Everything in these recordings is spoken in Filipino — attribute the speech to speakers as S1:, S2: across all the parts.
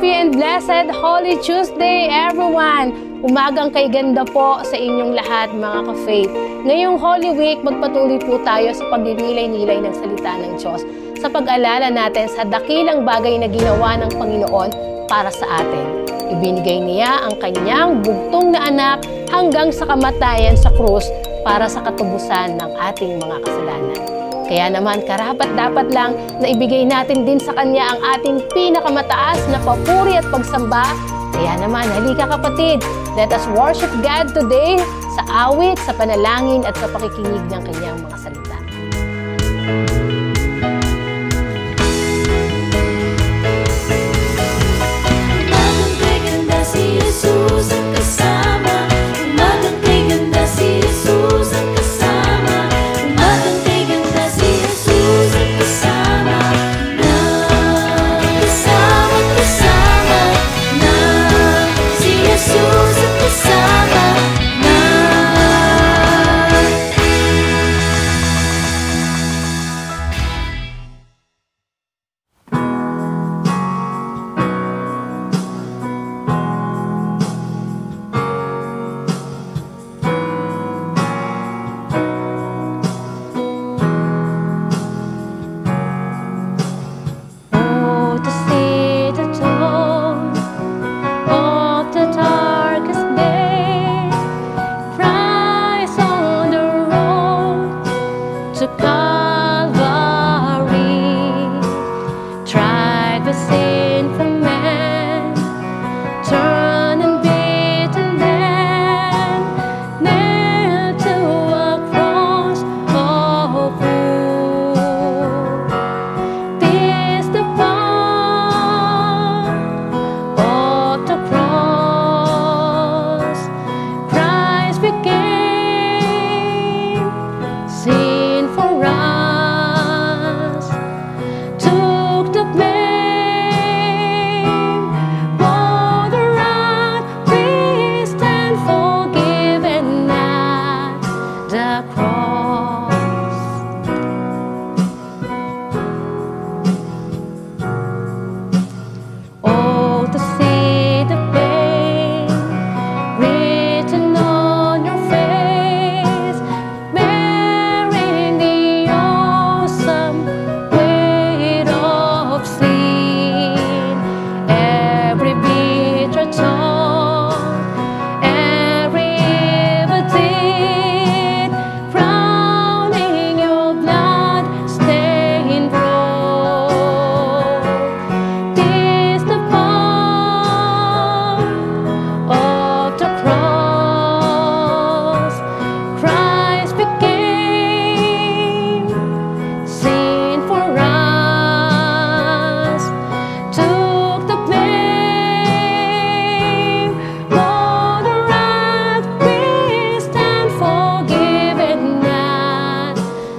S1: Happy and blessed Holy Tuesday, everyone! Umagang kay ganda po sa inyong lahat, mga ka-faith. Ngayong Holy Week, magpatuloy po tayo sa pagninilay-nilay ng salita ng Diyos sa pag-alala natin sa dakilang bagay na ginawa ng Panginoon para sa atin. Ibinigay niya ang kanyang bugtong na anak hanggang sa kamatayan sa krus para sa katubusan ng ating mga kasalanan. Kaya naman, karapat-dapat lang na ibigay natin din sa Kanya ang ating pinakamataas na papuri at pagsamba. Kaya naman, halika kapatid, let us worship God today sa awit, sa panalangin at sa pakikinig ng Kanyang mga salita.
S2: Umagang kay ganda si Jesus ang kasama. Umagang kay ganda si Jesus ang kasama. Umagang kay ganda si Jesus ang kasama. Kasama na si Jesus ang kasama na.
S1: Oh, to see the dawn of the darkest day, Christ on the road to Calvary, tried with sinful man, torn and beaten then, nailed to a cross of wood. This the power of the cross. Christ became sin for us, took the blame, bore the wrath we stand forgiven at the cross. Oh, to see the pain written on your face, bearing the awesome weight of sin, every bitter thought, every evil deed, crowning your blood-stained robe. This the power of the cross. Christ became sin for us, took the blame, bore the wrath we stand forgiven at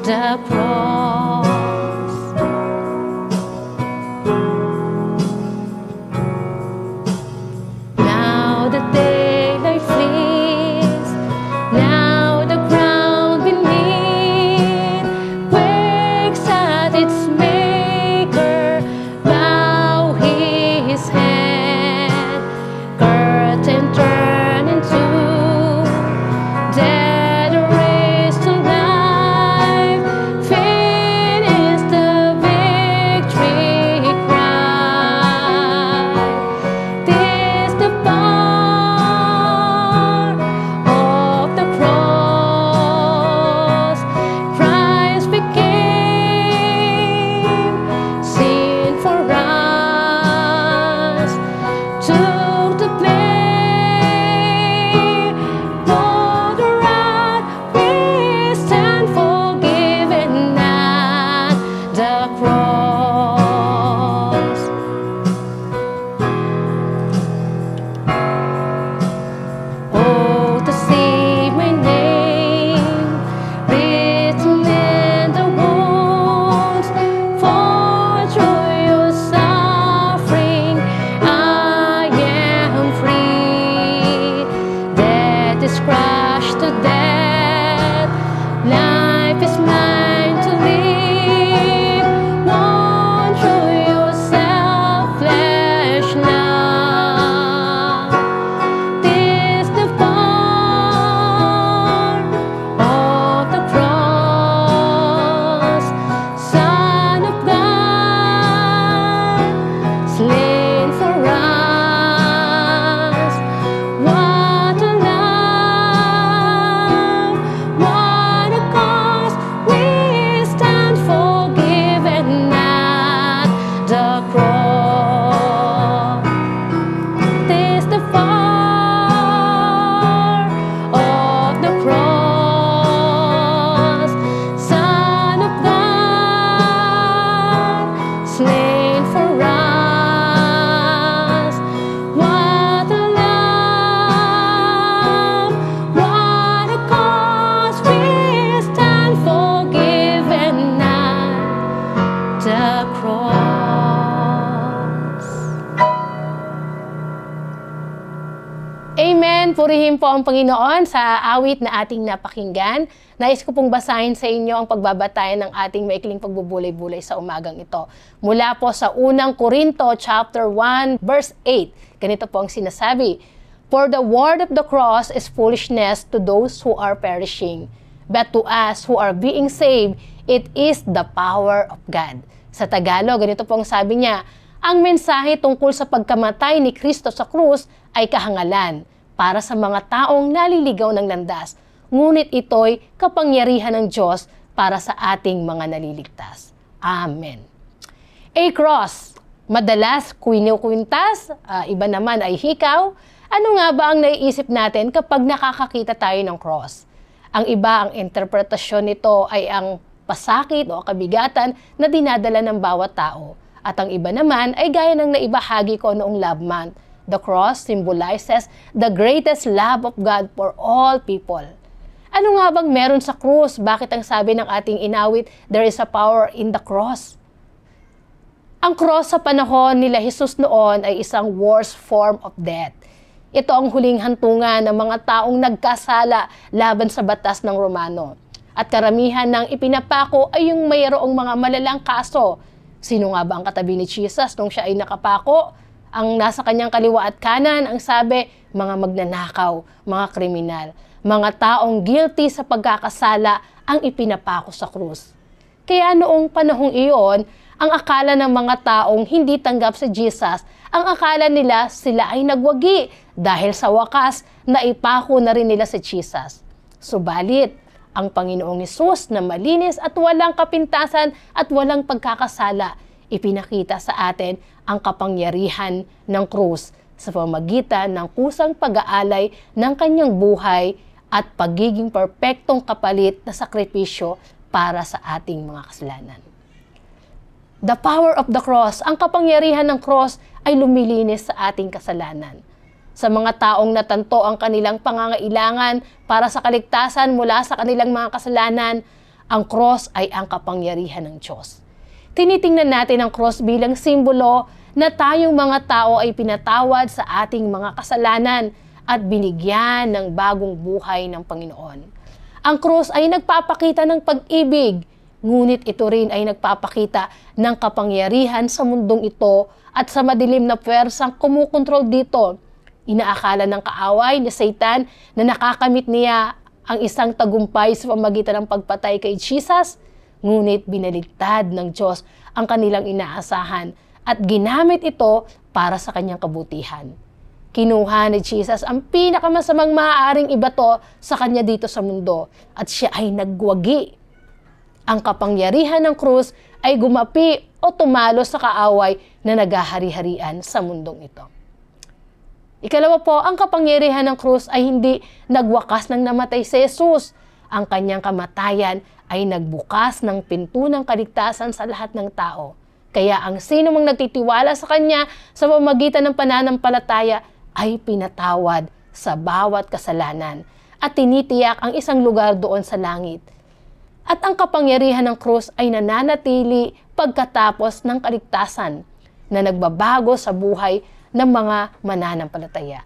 S1: the cross. Now the daylight flees, now the ground beneath wakes at its maker, bow his head, curtain turn into dead, raised to life, Purihin po ang Panginoon sa awit na ating napakinggan. Nais ko pong basahin sa inyo ang pagbabatayan ng ating maikling pagbubulay-bulay sa umagang ito. Mula po sa unang Korinto chapter 1 verse 8. Ganito po ang sinasabi, "For the word of the cross is foolishness to those who are perishing, but to us who are being saved, it is the power of God." Sa Tagalog, ganito po ang sabi niya, ang mensahe tungkol sa pagkamatay ni Kristo sa krus ay kahangalan para sa mga taong naliligaw ng landas, ngunit ito'y kapangyarihan ng Diyos para sa ating mga naliligtas. Amen. A cross, madalas kwintas, iba naman ay hikaw. Ano nga ba ang naiisip natin kapag nakakakita tayo ng cross? Ang iba, ang interpretasyon nito ay ang pasakit o kabigatan na dinadala ng bawat tao. At ang iba naman ay gaya ng naibahagi ko noong Love Month. The cross symbolizes the greatest love of God for all people. Ano nga bang meron sa krus? Bakit ang sabi ng ating inawit, there is a power in the cross? Ang cross sa panahon nila Jesus noon ay isang worst form of death. Ito ang huling hantungan ng mga taong nagkasala laban sa batas ng Romano. At karamihan ng ipinapako ay yung mayroong mga malalang kaso. Sino nga ba ang katabi ni Jesus nung siya ay nakapako? Ang nasa kanyang kaliwa at kanan, ang sabi, mga magnanakaw, mga kriminal, mga taong guilty sa pagkakasala ang ipinapako sa krus. Kaya noong panahong iyon, ang akala ng mga taong hindi tanggap si Jesus, ang akala nila sila ay nagwagi dahil sa wakas naipako na rin nila si Jesus. Subalit, ang Panginoong Hesus na malinis at walang kapintasan at walang pagkakasala, ipinakita sa atin ang kapangyarihan ng krus sa pamamagitan ng kusang pag-aalay ng kanyang buhay at pagiging perpektong kapalit na sakripisyo para sa ating mga kasalanan. The power of the cross, ang kapangyarihan ng cross ay lumilinis sa ating kasalanan. Sa mga taong natanto ang kanilang pangangailangan para sa kaligtasan mula sa kanilang mga kasalanan, ang cross ay ang kapangyarihan ng Diyos. Tinitingnan natin ang cross bilang simbolo na tayong mga tao ay pinatawad sa ating mga kasalanan at binigyan ng bagong buhay ng Panginoon. Ang cross ay nagpapakita ng pag-ibig, ngunit ito rin ay nagpapakita ng kapangyarihan sa mundong ito at sa madilim na puwersang kumukontrol dito. Inaakala ng kaaway ni Satan na nakakamit niya ang isang tagumpay sa pamamagitan ng pagpatay kay Jesus, ngunit binaligtad ng Diyos ang kanilang inaasahan at ginamit ito para sa kanyang kabutihan. Kinuha ni Jesus ang pinakamasamang maaaring ibato sa kanya dito sa mundo at siya ay nagwagi. Ang kapangyarihan ng krus ay gumapi o tumalo sa kaaway na naghahari-harian sa mundong ito. Ikalawa po, ang kapangyarihan ng krus ay hindi nagwakas ng namatay si Jesus. Ang kanyang kamatayan ay nagbukas ng pinto ng kaligtasan sa lahat ng tao. Kaya ang sino mang nagtitiwala sa kanya sa pamamagitan ng pananampalataya ay pinatawad sa bawat kasalanan at tinitiyak ang isang lugar doon sa langit. At ang kapangyarihan ng krus ay nananatili pagkatapos ng kaligtasan na nagbabago sa buhay ng mga mananampalataya.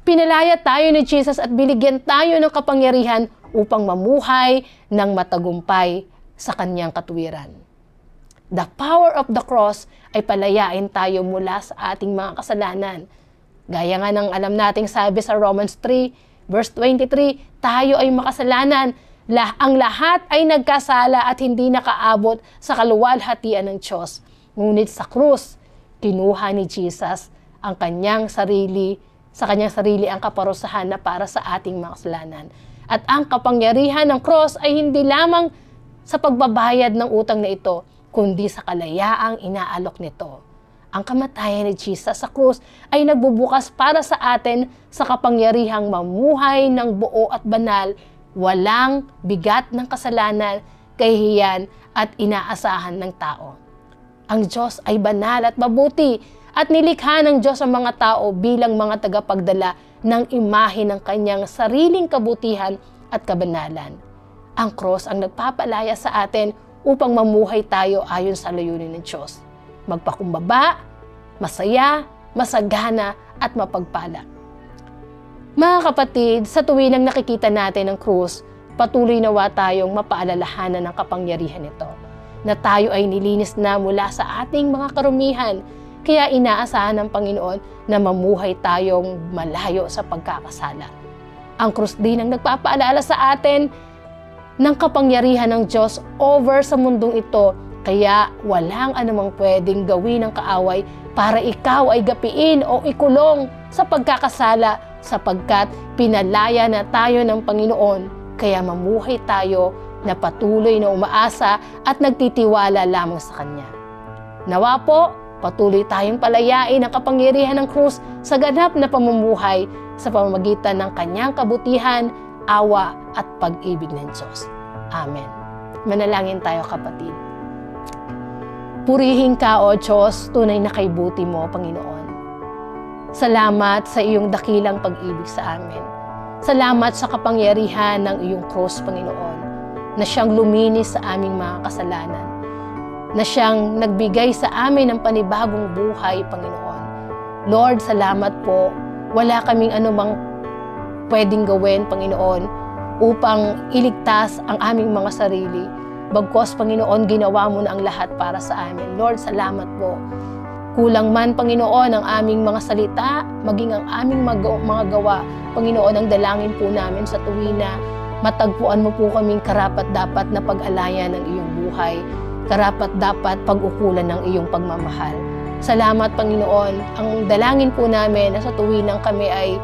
S1: Pinalaya tayo ni Jesus at binigyan tayo ng kapangyarihan upang mamuhay ng matagumpay sa kanyang katuwiran. The power of the cross ay palayain tayo mula sa ating mga kasalanan. Gaya nga ng alam nating sabi sa Romans 3, verse 23, tayo ay makasalanan. Ang lahat ay nagkasala at hindi nakaabot sa kaluwalhatian ng Diyos. Ngunit sa krus, kinuha ni Jesus ang kanyang sarili ang kaparusahan na para sa ating mga kasalanan. At ang kapangyarihan ng cross ay hindi lamang sa pagbabayad ng utang na ito, kundi sa kalayaang inaalok nito. Ang kamatayan ni Jesus sa krus ay nagbubukas para sa atin sa kapangyarihang mamuhay ng buo at banal, walang bigat ng kasalanan, kahihiyan at inaasahan ng tao. Ang Diyos ay banal at mabuti, at nilikha ng Diyos ang mga tao bilang mga tagapagdala ng imahe ng kanyang sariling kabutihan at kabanalan. Ang cross ang nagpapalaya sa atin upang mamuhay tayo ayon sa layunin ng Diyos. Magpakumbaba, masaya, masagana at mapagpala. Mga kapatid, sa tuwinang nakikita natin ang krus, patuloy nawa tayong mapaalalahanan ng kapangyarihan nito, na tayo ay nilinis na mula sa ating mga karumihan, kaya inaasahan ng Panginoon na mamuhay tayong malayo sa pagkakasala. Ang krus din ang nagpapaalala sa atin ng kapangyarihan ng Diyos over sa mundong ito, kaya walang anumang pwedeng gawin ng kaaway para ikaw ay gapiin o ikulong sa pagkakasala, sapagkat pinalaya na tayo ng Panginoon, kaya mamuhay tayo na patuloy na umaasa at nagtitiwala lamang sa Kanya. Nawa po, patuloy tayong palayain ang kapangyarihan ng krus sa ganap na pamumuhay sa pamamagitan ng Kanyang kabutihan, awa at pag-ibig ng Diyos. Amen. Manalangin tayo, kapatid. Purihin ka, O Diyos, tunay na kaibuti mo, Panginoon. Salamat sa iyong dakilang pag-ibig sa amin. Salamat sa kapangyarihan ng iyong krus, Panginoon, na siyang luminis sa aming mga kasalanan, na siyang nagbigay sa amin ng panibagong buhay, Panginoon. Lord, salamat po. Wala kaming anumang pwedeng gawin, Panginoon, upang iligtas ang aming mga sarili. Bagkus, Panginoon, ginawa mo na ang lahat para sa amin. Lord, salamat po. Kulang man, Panginoon, ang aming mga salita, maging ang aming mga gawa. Panginoon, ang dalangin po namin sa tuwina, matagpuan mo po kaming karapat-dapat na pag-alayan ng iyong buhay, karapat-dapat pag-ukulan ng iyong pagmamahal. Salamat, Panginoon. Ang dalangin po namin na sa tuwinang kami ay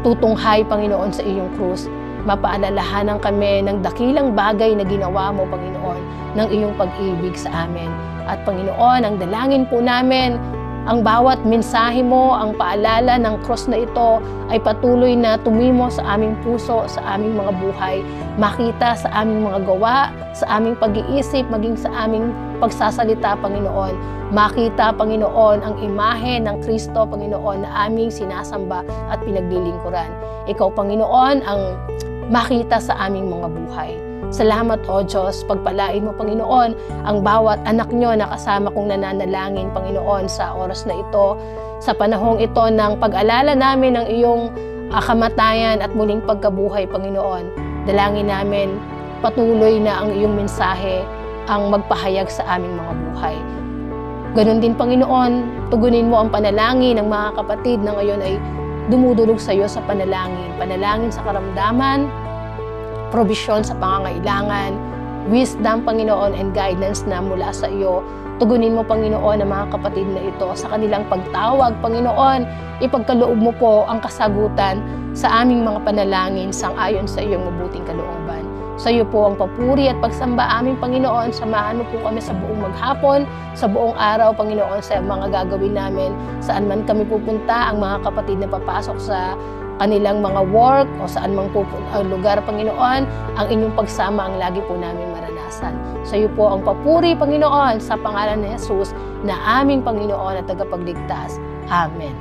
S1: tutunghay, Panginoon, sa iyong krus. Mapaalalahanan kami ng dakilang bagay na ginawa mo, Panginoon, ng iyong pag-ibig sa amin. At Panginoon, ang dalangin po namin, ang bawat mensahe mo, ang paalala ng krus na ito ay patuloy na tumimo sa aming puso, sa aming mga buhay, makita sa aming mga gawa, sa aming pag-iisip, maging sa aming pagsasalita, Panginoon. Makita, Panginoon, ang imahe ng Kristo, Panginoon, na aming sinasamba at pinaglilingkuran. Ikaw, Panginoon, ang makita sa aming mga buhay. Salamat, O Diyos, pagpalain mo, Panginoon, ang bawat anak nyo na kasama kong nananalangin, Panginoon, sa oras na ito, sa panahong ito ng pag-alala namin ng iyong kamatayan at muling pagkabuhay, Panginoon. Dalangin namin, patuloy na ang iyong mensahe ang magpahayag sa aming mga buhay. Ganon din, Panginoon, tugunin mo ang panalangin ng mga kapatid na ngayon ay dumudulog sa iyo sa panalangin. Panalangin sa karamdaman, probisyon sa pangangailangan, wisdom, Panginoon, and guidance na mula sa iyo. Tugunin mo, Panginoon, ang mga kapatid na ito sa kanilang pagtawag, Panginoon. Ipagkaloob mo po ang kasagutan sa aming mga panalangin sang-ayon sa iyong mabuting kalooban. Sa iyo po ang papuri at pagsamba aming Panginoon. Samahan mo po kami sa buong maghapon, sa buong araw, Panginoon, sa mga gagawin namin. Saan man kami pupunta, ang mga kapatid na papasok sa kanilang mga work o saan mang lugar, Panginoon, ang inyong pagsama ang lagi po namin maranasan. Sa iyo po ang papuri, Panginoon, sa pangalan ni Jesus na aming Panginoon at tagapagligtas. Amen.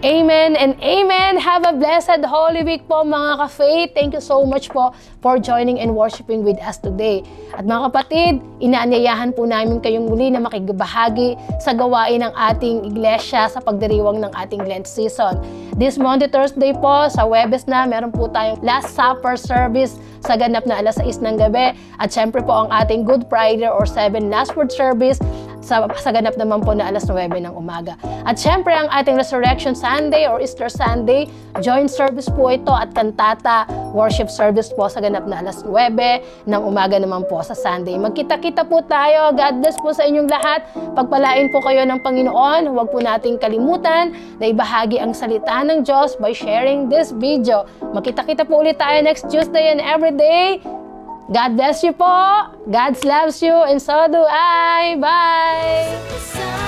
S1: Amen and amen. Have a blessed Holy Week po, mga ka-faith. Thank you so much po for joining and worshiping with us today. At mga kapatid, inaanyayahan po namin kayong muli na makibahagi sa gawain ng ating iglesia sa pagdiriwang ng ating Lent season. This Monday, Thursday po, sa Webes na, meron po tayong Last Supper service sa ganap na 6:00 ng gabi. At syempre po ang ating Good Friday or 7 Last Word service sa ganap naman po na 9:00 ng umaga. At syempre ang ating Resurrection Sunday or Easter Sunday, joint service po ito at kantata worship service po sa ganap na 9:00 ng umaga naman po sa Sunday. Magkita-kita po tayo. God bless po sa inyong lahat. Pagpalain po kayo ng Panginoon. Huwag po nating kalimutan na ibahagi ang salita ng Diyos by sharing this video. Magkita-kita po ulit tayo next Tuesday and every day. God bless you po. God loves you and so do I. Bye!